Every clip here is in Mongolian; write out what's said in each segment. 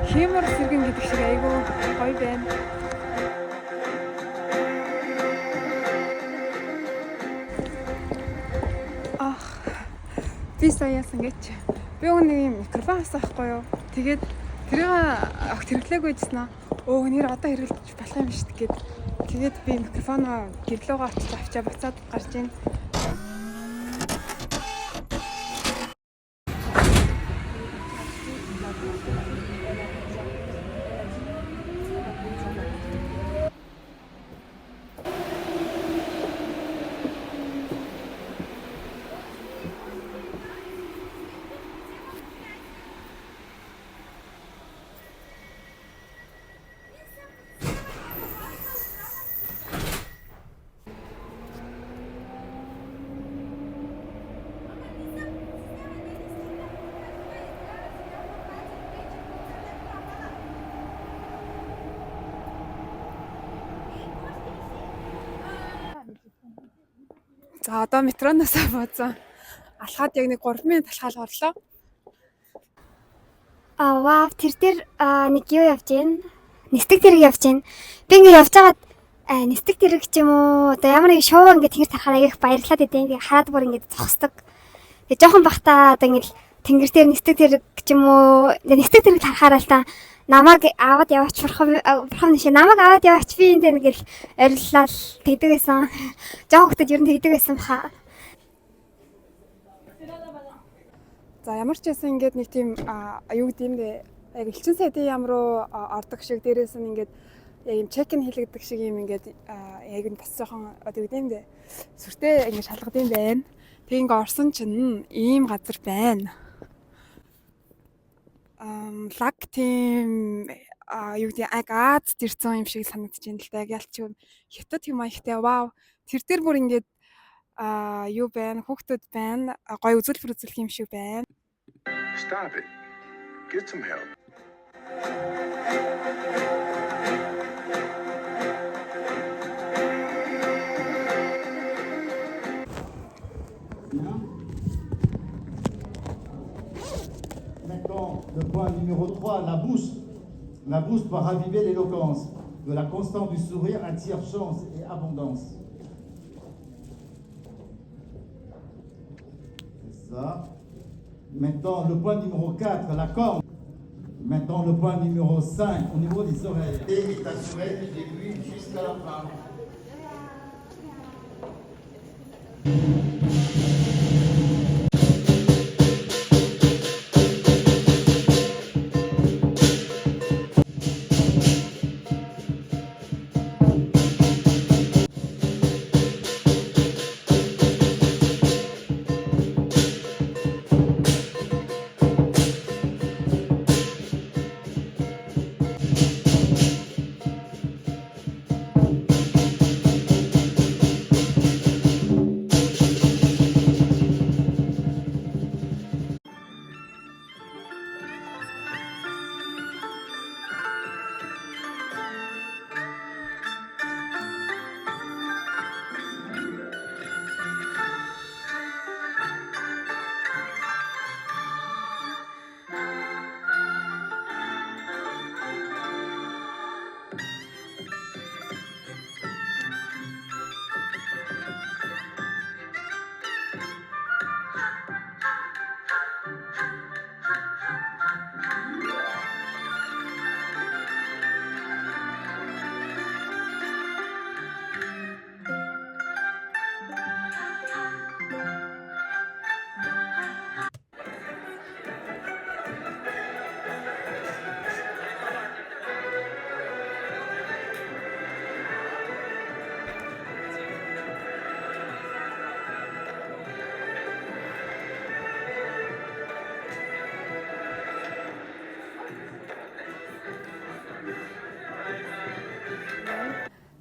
Хэмэр сэргэн гэдэг шиг айгүй гоё байна. Би сая яасан гэж би нэг юм микрофон авсаахгүй юу. Тэгээд тэрийг огт хэрэглээгүй гэсэн нь нэр одоо хэрэглэж болох юм шүү дээ. Тэгээд би микрофоноо гэрлөөгөө очиж авчаа буцаад гарч ийн. За одоо метроноос буусан. Алхаад яг нэг 3 минут алхаал орлоо. Вау, тэр дээр нэг юу явж байна? Нисдэг тэрэг явж байна. Би ингэ явж байгаад нисдэг тэрэг ч юм уу одоо ямар нэг шоу ингэ тэнгэр тарахаар их баярлаад идэв. Ингээ хараад бүр ингэ зогсдог. Тэгээ жоохон бахта одоо ингэ тэнгэр дээр нисдэг тэрэг ч юм уу нисдэг тэрэг тарахаараа л та намайг аваад яваач бурхан нишээ намайг аваад яваач би энэ ингээл ориллал тэгдэг байсан. Жоох хөтөд ер нь тэгдэг байсан баха. За ямар ч байсан ингээд нэг тийм юу гэдэм бэ? Яг элчин сайдын яам руу ордог шиг дээрээс нь ингээд яг юм чек-ин хийлэгдэх шиг юм ингээд яг нь бас жоохон одоо гэдэм бэ? Сүртэй ингээд шалгадсан байна. Тэг ингээд орсон чинь ийм газар байна. Лаг тийм юу гэдэг Аз ирсэн юм шиг санагдаж байна л да. Яг ялч юм хятад юм аягтай. Вау. Тэр дээр бүр ингээд юу байна? Хүүхдүүд байна. Гоё үзүүлбэр үзүүлэх юм шиг байна. Stop it. Get some help. Maintenant, le point numéro 3, la boost. La boost va raviver l'éloquence. De la constante du sourire attire chance et abondance. C'est ça. Maintenant, le point numéro 4, la corne. Maintenant, le point numéro 5, au niveau des oreilles. Et il t'assurait du début jusqu'à la fin.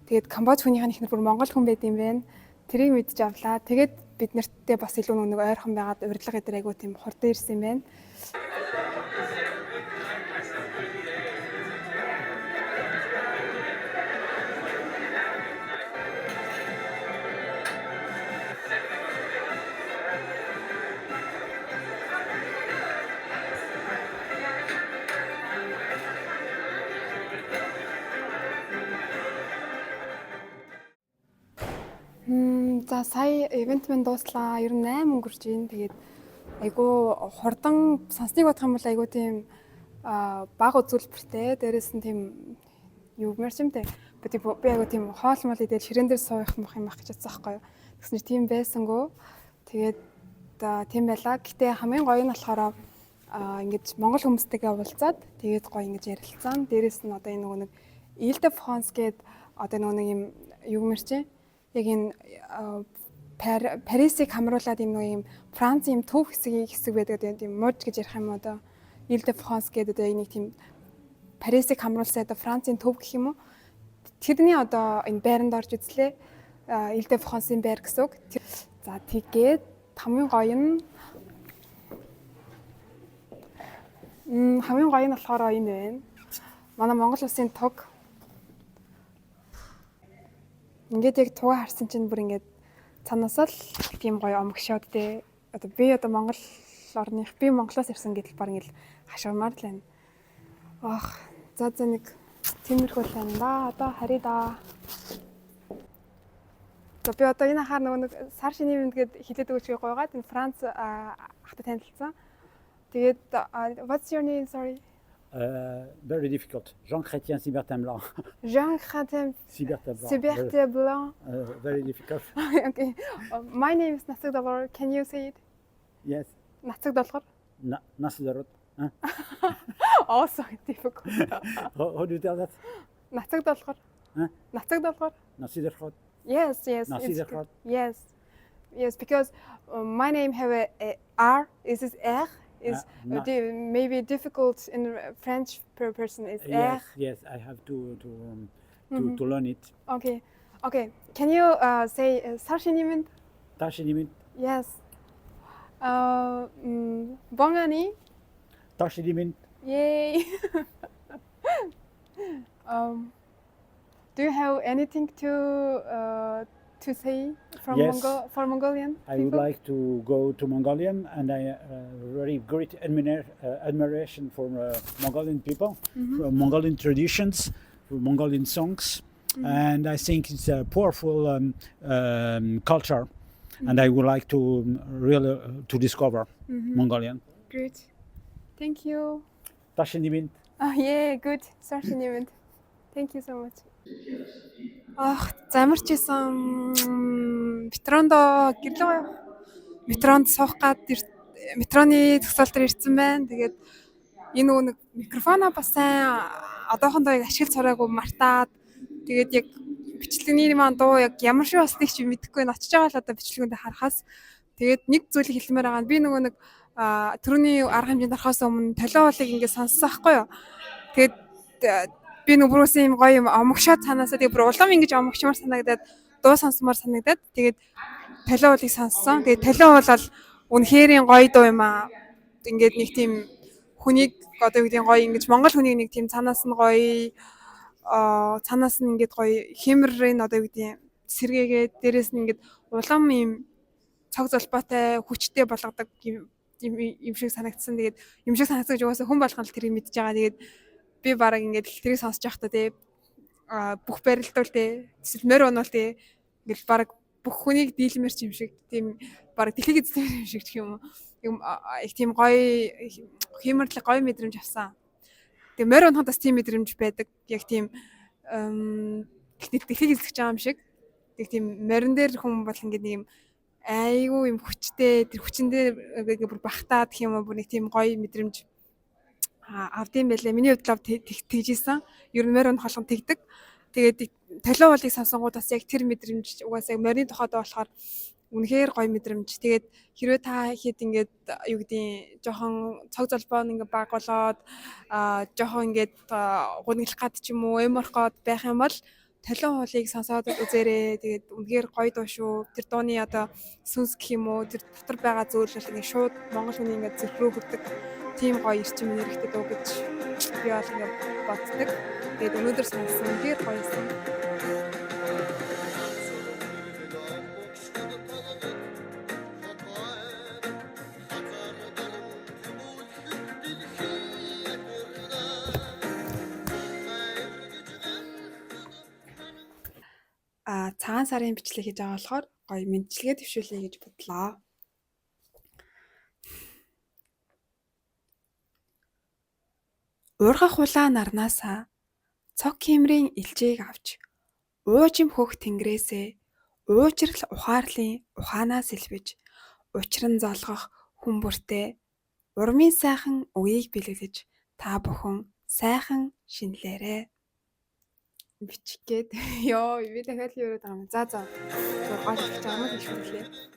Тэгээд Камбоч хүнийх нь ихнэр бүр Монгол хүн байд юм байна. Тэрийг мэдж авлаа. Тэгээд бид нартэй бас илүү нэг ойрхон байгаад урилга эдэр айгуу тийм хурдан ирсэн юм байна. За сая ивент минь дууслаа. Ер нь 8 өнгөрч ийн. Тэгээд айгу хурдан сонсныг бодох юм бол айгу тийм бага үзүүлбэртэй. Дээрээс нь тийм юу гэмээр ч юм те. Би айгу тийм хоол мол идэл ширээн дээр суух мах юм ах гэж бодсон байхгүй юу. Тэгсэн чинь тийм байсангүй. Тэгээд тийм байлаа. Гэтэ хамгийн гоё нь болохоор ингэж монгол хүмүүстэйгээ уулзаад тэгээд гоё ингэж ярилцсан. Дээрээс нь одоо энэ нөгөө нэг Ile de France гээд одоо нөгөө нэг юм юу гэмээр чи яг энэ Парисыг хамруулад юм нөгөө юм Франц юм төв хэсэг байдаг тийм мод гэж ярих юм одоо Ile de France гээд одоо нэг тийм Парисыг хамруулсан одоо Францын төв гэх юм уу. Тэрний одоо энэ байранд орж үзлээ. Ile de France-ын байр гэсэн үг. За тэгээд хамгийн гоё нь болохоор энэ байна. Манай Монгол улсын туг. Ингээд яг тугаа харсан чинь бүр ингээд цаанаас л тийм гоё омгшоод те. Одоо би одоо Монгол орных би Монголоос ирсэн гэдэл баг ингээд хашгирмаар л байна. За нэг тиймэрхүү л байна да. Одоо харъя да. За би одоо энэ хаар нэг сар шиний юмд гээд хилээд өгч гойгаад энэ Франц ахтай танилцсан. Тэгээд what's your name, sorry? Very difficult. Jean Chrétien Sibertin Blanc. Jean Chrétien Sibertin Blanc. Very difficult. Okay. My name is Насыг Долгор. Can you say it? Yes. Насыг Долгор. Nasig Dolgor. Also difficult. How do you tell that? Насыг Долгор. Насыг Долгор. Nasig Dolgor. Yes. Nasig Dolgor. Yes, because my name have a R. Is this R? Is maybe difficult in French per person is R. Yes, I have to learn it. Okay. Can you say Sarshinimin? Tashinimin. Yes. Bongani. Tashinimin. Yay. Do you have anything to say from Yes. for Mongolian people? I would like to go to Mongolian, and I very great admiration for Mongolian people, for Mongolian traditions, for Mongolian songs, and I think it's a powerful culture, and I would like to really to discover Mongolian. Great. Thank you. Tashinimin. Yeah, good. Sarshinimin. Thank you so much. За ямар ч байсан метрондоо гэрлээ метронд суух гад метроны төгсгөл дээр ирсэн байна. Тэгээд энэ нөгөө нэг микрофоноо бас сайн одоохондоо яг ашиглаж цараагүй мартаад тэгээд яг бичлэгний маань дуу яг ямар шиг болсныг чи мэдэхгүй нь очиж байгаа л одоо бичлэгүүндээ харахаас тэгээд нэг зүйлийг хэлмээр байгаа нь би нөгөө нэг түрүүний арга хэмжээнд орохоос өмнө толио уулыг ингээд сонссон байхгүй юу. Тэгээд би нүбрөөсөн юм гоё юм омгшоод цаанаасаа тэгээ бүр улам ингэж омгчмаар санагдаад дуу сонсомоор санагдаад тэгээд толио уулыг сонссон. Тэгээд толио уул бол үнэхэрийн гоё дуу юм аа. Ингээд нэг тийм хүнийг одоо юу гэдэг гоё ингэж монгол хүнийг нэг тийм цаанаас нь гоё цаанаас нь ингээд гоё хэмрэн одоо юу гэдэг сэргээгээд дээрээс нь ингээд улам юм цог золбоотой хүчтэй болгодог юм шиг санагдсан. Тэгээд юм шиг санагдсан гэж угаасаа хүн болгон л тэрийг мэдж байгаа. Тэгээд би бараг ингээд тэрийг сонсож явахдаа тий бүх барилдвал тий морь онол тий ингээд бараг бүх хүнийг дийлмэр ч юм шиг тийм бараг дэлхийг эзлэх юм шиг гэх юм их тийм гоё хэмэрлэг гоё мэдрэмж авсан. Тэгээ морь оноход бас тийм мэдрэмж байдаг. Яг тийм дэлхийг эзлэх байгаа юм шиг. Тэг тийм морин дээр хүн бол ингээд нэг юм айгүй юм хүчтэй тэр хүчин дээр бүр бахтаад гэх юм уу бүр нэг тийм гоё мэдрэмж авдсан байлээ. Миний хувьд л тэгжсэн. Ер нь морь онох болгон тэгдэг. Тэгээд толио уулыг сонсонгууд бас яг тэр мэдрэмж угаасаа морины тухайд болохоор үнэхээр гоё мэдрэмж. Тэгээд хэрвээ та хэд ингээд юу гэдгийг жоохон цог золбоо ингээд баг болоод жоохон ингээд гуниглах гад ч юм уу эморх гад байх юм бол толио уулыг сонсоод үзээрэй. Тэгээд үнэхээр гоё дуу шүү. Тэр дууны одоо сүнс гэх юм уу тэр дотор байгаа зүйл бол ингээд шууд монгол хүний ингээд зүрх рүү хүрдэг. Тийм гоё ирчим хэрэгтэй дуу гэж би бол ингээд боддог. Тэгээд өнөөдөр сонссон үнэхээр гоё юм. цагаан сарын бичлэг хийж байгаа болохоор гоё мэдчилгээ төвшүүлье гэж бодлоо. Уургах улаан нарнаасаа цог хиймрийн илжээг авч уужим хөх тэнгэрээсээ уужрал ухаарлын ухаанаас илвэж учран золгох хүн бүртээ урмын сайхан үгийг бэлгэлж та бүхэн сайхан шинэлээрэ. Бичгээд ёо би дахиад л яриад байгаа юм. За гол хэлж байгаа юм л хэлээ.